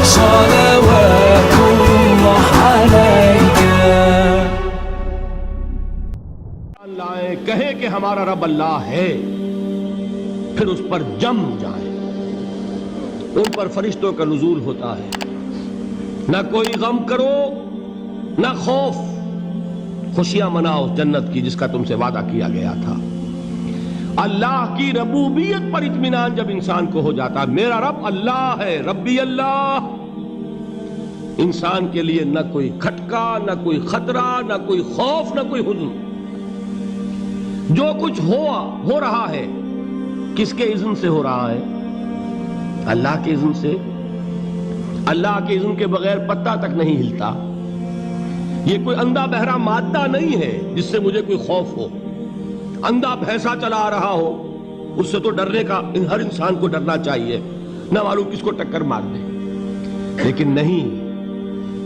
صلوات الله عليك. لائیں کہیں کہ ہمارا رب اللہ ہے، پھر اس پر جم جائیں. ان پر فرشتوں کا نزول ہوتا ہے. نہ کوئی غم کرو نہ خوف، خوشیاں مناؤ جنت کی جس کا تم سے وعدہ کیا گیا تھا. اللہ کی ربوبیت پر اطمینان جب انسان کو ہو جاتا ہے، میرا رب اللہ ہے، ربی اللہ، انسان کے لیے نہ کوئی کھٹکا، نہ کوئی خطرہ، نہ کوئی خوف، نہ کوئی حزن. جو کچھ ہو رہا ہے کس کے اذن سے ہو رہا ہے؟ اللہ کے اذن سے. اللہ کے اذن کے بغیر پتہ تک نہیں ہلتا. یہ کوئی اندھا بہرا مادہ نہیں ہے جس سے مجھے کوئی خوف ہو. اندھا بھینسا چلا آ رہا ہو اس سے تو ڈرنے کا ہر انسان کو ڈرنا چاہیے، نہ معلوم کس کو ٹکر مار دے. لیکن نہیں،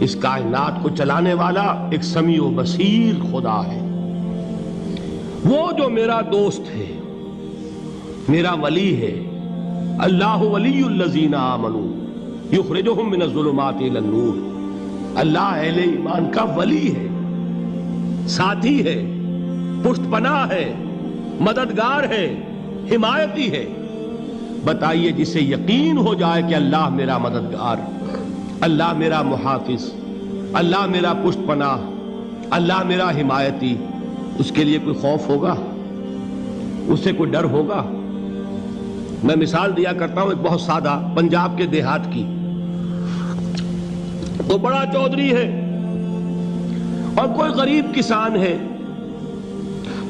اس کائنات کو چلانے والا ایک سمیع و بصیر خدا ہے. وہ جو میرا دوست ہے، میرا ولی ہے. اللہ ولی الذین آمنوا یخرجہم من الظلمات الی النور. اللہ اہل ایمان کا ولی ہے، ساتھی ہے، پشت پناہ ہے، مددگار ہے، حمایتی ہے. بتائیے جسے یقین ہو جائے کہ اللہ میرا مددگار، اللہ میرا محافظ، اللہ میرا پشت پناہ، اللہ میرا حمایتی، اس کے لیے کوئی خوف ہوگا؟ اس سے کوئی ڈر ہوگا؟ میں مثال دیا کرتا ہوں ایک بہت سادہ پنجاب کے دیہات کی. وہ بڑا چودھری ہے اور کوئی غریب کسان ہے.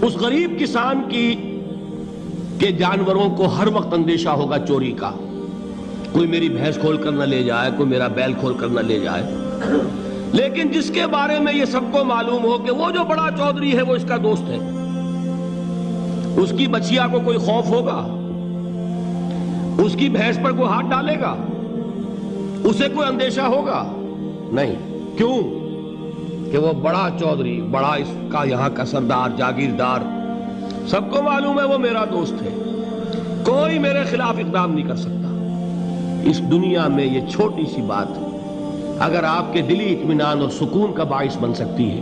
اس غریب کسان کے جانوروں کو ہر وقت اندیشہ ہوگا چوری کا. کوئی میری بھینس کھول کر نہ لے جائے، کوئی میرا بیل کھول کر نہ لے جائے. لیکن جس کے بارے میں یہ سب کو معلوم ہو کہ وہ جو بڑا چودھری ہے وہ اس کا دوست ہے، اس کی بچیا کو کوئی خوف ہوگا؟ اس کی بھینس پر کوئی ہاتھ ڈالے گا؟ اسے کوئی اندیشہ ہوگا؟ نہیں. کیوں؟ کہ وہ بڑا چودھری، بڑا اس کا یہاں کا سردار، جاگیردار، سب کو معلوم ہے وہ میرا دوست ہے، کوئی میرے خلاف اقدام نہیں کر سکتا. اس دنیا میں یہ چھوٹی سی بات اگر آپ کے دلی اطمینان اور سکون کا باعث بن سکتی ہے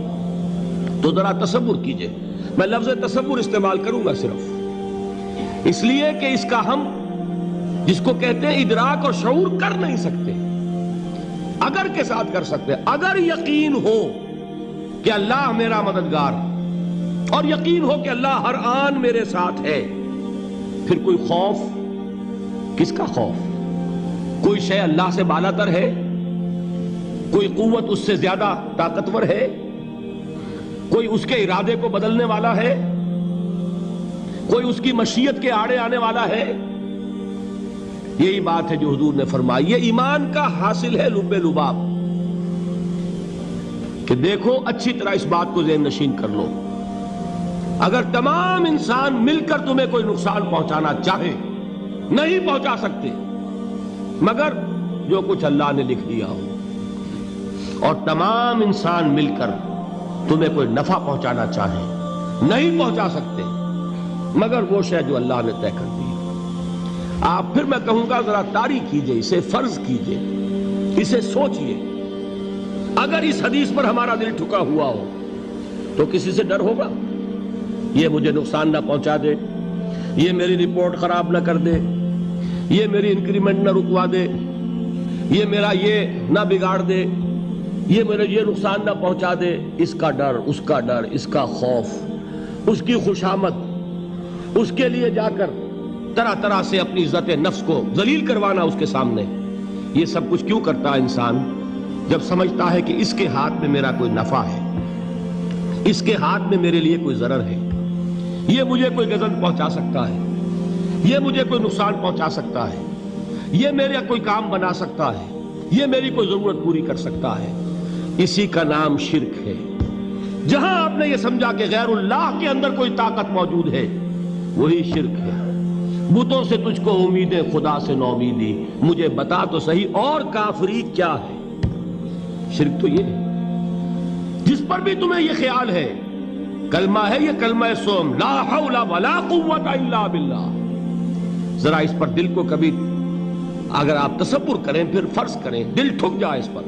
تو ذرا تصور کیجئے. میں لفظ تصور استعمال کروں گا صرف اس لیے کہ اس کا ہم جس کو کہتے ہیں ادراک اور شعور کر نہیں سکتے، اگر کے ساتھ کر سکتے. اگر یقین ہو کہ اللہ میرا مددگار اور یقین ہو کہ اللہ ہر آن میرے ساتھ ہے، پھر کوئی خوف؟ کس کا خوف؟ کوئی شے اللہ سے بالاتر ہے؟ کوئی قوت اس سے زیادہ طاقتور ہے؟ کوئی اس کے ارادے کو بدلنے والا ہے؟ کوئی اس کی مشیت کے آڑے آنے والا ہے؟ یہی بات ہے جو حضور نے فرمائی. یہ ایمان کا حاصل ہے لب لباب کہ دیکھو اچھی طرح اس بات کو ذہن نشین کر لو. اگر تمام انسان مل کر تمہیں کوئی نقصان پہنچانا چاہے نہیں پہنچا سکتے مگر جو کچھ اللہ نے لکھ دیا ہو، اور تمام انسان مل کر تمہیں کوئی نفع پہنچانا چاہے نہیں پہنچا سکتے مگر وہ شے جو اللہ نے طے کر دی. آپ پھر میں کہوں گا ذرا طاری کیجئے، اسے فرض کیجئے، اسے سوچئے. اگر اس حدیث پر ہمارا دل ٹھکا ہوا ہو تو کسی سے ڈر ہوگا؟ یہ مجھے نقصان نہ پہنچا دے، یہ میری رپورٹ خراب نہ کر دے، یہ میری انکریمنٹ نہ رکوا دے، یہ میرا یہ نہ بگاڑ دے، یہ میرے یہ نقصان نہ پہنچا دے. اس کا ڈر، اس کا ڈر، اس کا خوف، اس کی خوشامد، اس کے لیے جا کر طرح طرح سے اپنی عزت نفس کو ذلیل کروانا اس کے سامنے. یہ سب کچھ کیوں کرتا ہے انسان؟ جب سمجھتا ہے کہ اس کے ہاتھ میں میرا کوئی نفع ہے، اس کے ہاتھ میں میرے لیے کوئی ضرر ہے، یہ مجھے کوئی غضب پہنچا سکتا ہے، یہ مجھے کوئی نقصان پہنچا سکتا ہے، یہ میرا کوئی کام بنا سکتا ہے، یہ میری کوئی ضرورت پوری کر سکتا ہے. اسی کا نام شرک ہے. جہاں آپ نے یہ سمجھا کہ غیر اللہ کے اندر کوئی طاقت موجود ہے وہی شرک ہے. بتوں سے تجھ کو امیدیں، خدا سے نومیدی، مجھے بتا تو صحیح اور کافری کیا ہے؟ شرک تو یہ ہے. جس پر بھی تمہیں یہ خیال ہے کلمہ ہے، یہ کلمہ سوم لا حول ولا قوت الا باللہ، ذرا اس پر دل کو کبھی اگر آپ تصور کریں پھر فرض کریں دل ٹھک جائے اس پر،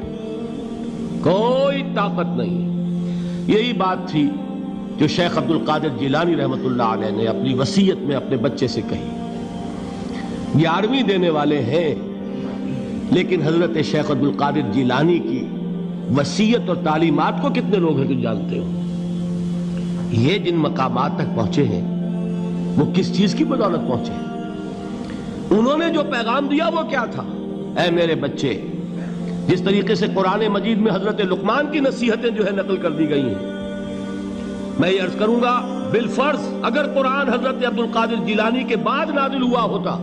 کوئی طاقت نہیں۔ یہی بات تھی جو شیخ عبد القادر جیلانی رحمۃ اللہ علیہ نے اپنی وصیت میں اپنے بچے سے کہی۔ 11ویں دینے والے ہیں، لیکن حضرت شیخ عبد القادر جیلانی کی وصیت اور تعلیمات کو کتنے لوگ ہیں جو جانتے ہو؟ یہ جن مقامات تک پہنچے ہیں وہ کس چیز کی بدولت پہنچے ہیں؟ انہوں نے جو پیغام دیا وہ کیا تھا؟ اے میرے بچے، جس طریقے سے قرآن مجید میں حضرت لقمان کی نصیحتیں جو ہے نقل کر دی گئی ہیں، میں یہ عرض کروں گا بالفرض اگر قرآن حضرت عبد القادر جیلانی کے بعد نازل ہوا ہوتا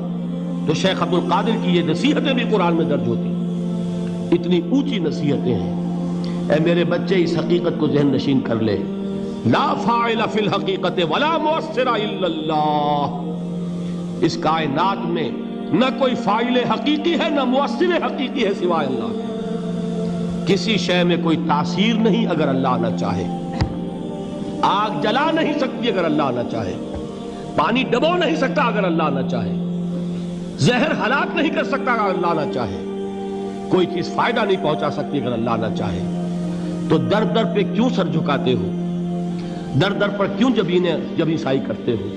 تو شیخ عبد القادر کی یہ نصیحتیں بھی قرآن میں درج ہوتی۔ اتنی اونچی نصیحتیں ہیں۔ اے میرے بچے، اس حقیقت کو ذہن نشین کر لے، لا فاعل فی الحقیقت ولا مؤثر الا اللہ۔ اس کائنات میں نہ کوئی فاعل حقیقی ہے نہ مؤثر حقیقی ہے سوائے اللہ کے۔ کسی شے میں کوئی تاثیر نہیں اگر اللہ نہ چاہے۔ آگ جلا نہیں سکتی اگر اللہ نہ چاہے، پانی ڈبو نہیں سکتا اگر اللہ نہ چاہے، زہر ہلاک نہیں کر سکتا اگر اللہ نہ چاہے، کوئی چیز فائدہ نہیں پہنچا سکتی اگر اللہ نہ چاہے۔ تو در در پہ کیوں سر جھکاتے ہو؟ در در پر کیوں جبیں سائی کرتے ہو؟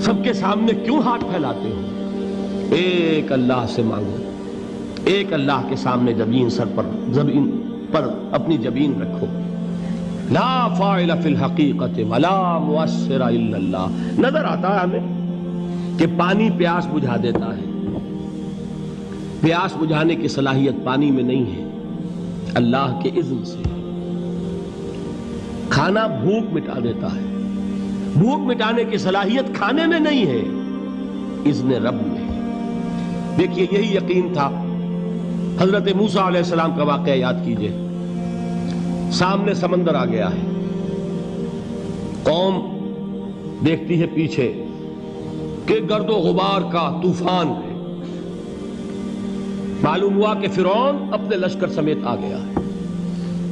سب کے سامنے کیوں ہاتھ پھیلاتے ہو؟ ایک اللہ سے مانگو، ایک اللہ کے سامنے زمین پر اپنی جبین رکھو۔ لا فاعل فی الحقیقت ولا مؤثر الا اللہ۔ نظر آتا ہے ہمیں کہ پانی پیاس بجھا دیتا ہے، پیاس بجھانے کی صلاحیت پانی میں نہیں ہے، اللہ کے اذن سے۔ کھانا بھوک مٹا دیتا ہے، بھوک مٹانے کی صلاحیت کھانے میں نہیں ہے، اذن رب میں۔ دیکھیے یہی یقین تھا۔ حضرت موسیٰ علیہ السلام کا واقعہ یاد کیجئے۔ سامنے سمندر آ گیا ہے، قوم دیکھتی ہے پیچھے کہ گرد و غبار کا طوفان ہے۔ معلوم ہوا کہ فرعون اپنے لشکر سمیت آ گیا ہے۔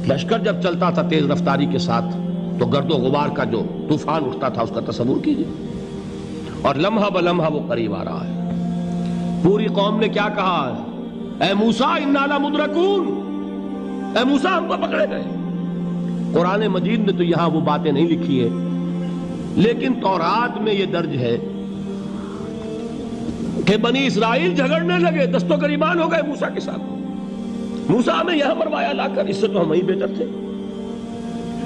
لشکر جب چلتا تھا تیز رفتاری کے ساتھ تو گرد و غبار کا جو طوفان اٹھتا تھا اس کا تصور کیجئے، اور لمحہ بلمحہ وہ قریب آ رہا ہے۔ پوری قوم نے کیا کہا؟ اے موسیٰ انا لمدرکون، اے موسیٰ ہم کو پکڑے گئے۔ قرآن مجید نے تو یہاں وہ باتیں نہیں لکھی ہے، لیکن تورات میں یہ درج ہے کہ بنی اسرائیل جھگڑنے لگے، دست و گریبان ہو گئے موسیٰ کے ساتھ۔ موسیٰ ہمیں یہاں مروایا لا کر، اس سے تو ہم ہی بہتر تھے،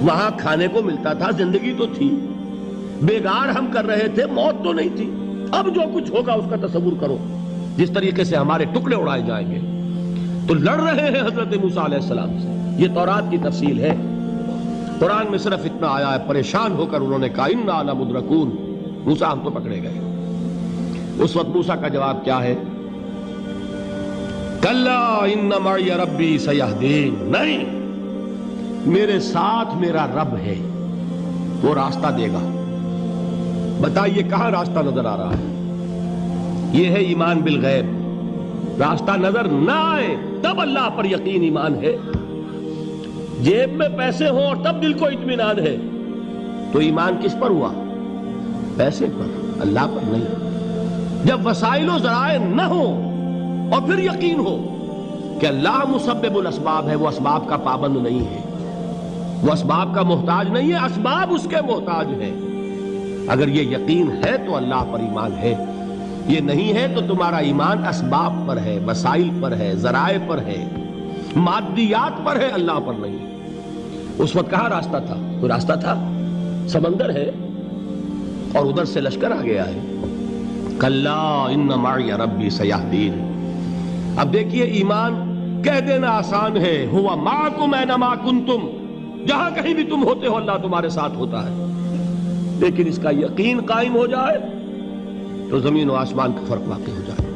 وہاں کھانے کو ملتا تھا، زندگی تو تھی، بیگار ہم کر رہے تھے، موت تو نہیں تھی۔ اب جو کچھ ہوگا اس کا تصور کرو، جس طریقے سے ہمارے ٹکڑے اڑائے جائیں گے۔ تو لڑ رہے ہیں حضرت موسیٰ علیہ السلام سے۔ یہ تورات کی تفصیل ہے۔ قرآن میں صرف اتنا آیا ہے، پریشان ہو کر انہوں نے کہا انا لمدرکون، موسیٰ ہم تو پکڑے گئے۔ اس وقت موسیٰ کا جواب کیا ہے؟ کلا ان معی ربی سیہدین، نہیں، میرے ساتھ میرا رب ہے، وہ راستہ دے گا۔ بتائیے کہاں راستہ نظر آ رہا ہے؟ یہ ہے ایمان بالغیب۔ راستہ نظر نہ آئے تب اللہ پر یقین ایمان ہے۔ جیب میں پیسے ہوں اور تب دل کو اطمینان ہے تو ایمان کس پر ہوا؟ پیسے پر، اللہ پر نہیں۔ جب وسائل و ذرائع نہ ہوں اور پھر یقین ہو کہ اللہ مسبب الاسباب ہے، وہ اسباب کا پابند نہیں ہے، وہ اسباب کا محتاج نہیں ہے، اسباب اس کے محتاج ہیں۔ اگر یہ یقین ہے تو اللہ پر ایمان ہے، یہ نہیں ہے تو تمہارا ایمان اسباب پر ہے، وسائل پر ہے، ذرائع پر ہے، مادیات پر ہے، اللہ پر نہیں۔ اس وقت کہاں راستہ تھا؟ کوئی راستہ تھا؟ سمندر ہے اور ادھر سے لشکر آ گیا ہے۔ کلا ان معی ربی سیہدین۔ اب دیکھیے ایمان کہہ دینا آسان ہے، ہوا معکم اینما کنتم، جہاں کہیں بھی تم ہوتے ہو اللہ تمہارے ساتھ ہوتا ہے، لیکن اس کا یقین قائم ہو جائے تو زمین و آسمان کا فرق واقع ہو جائے۔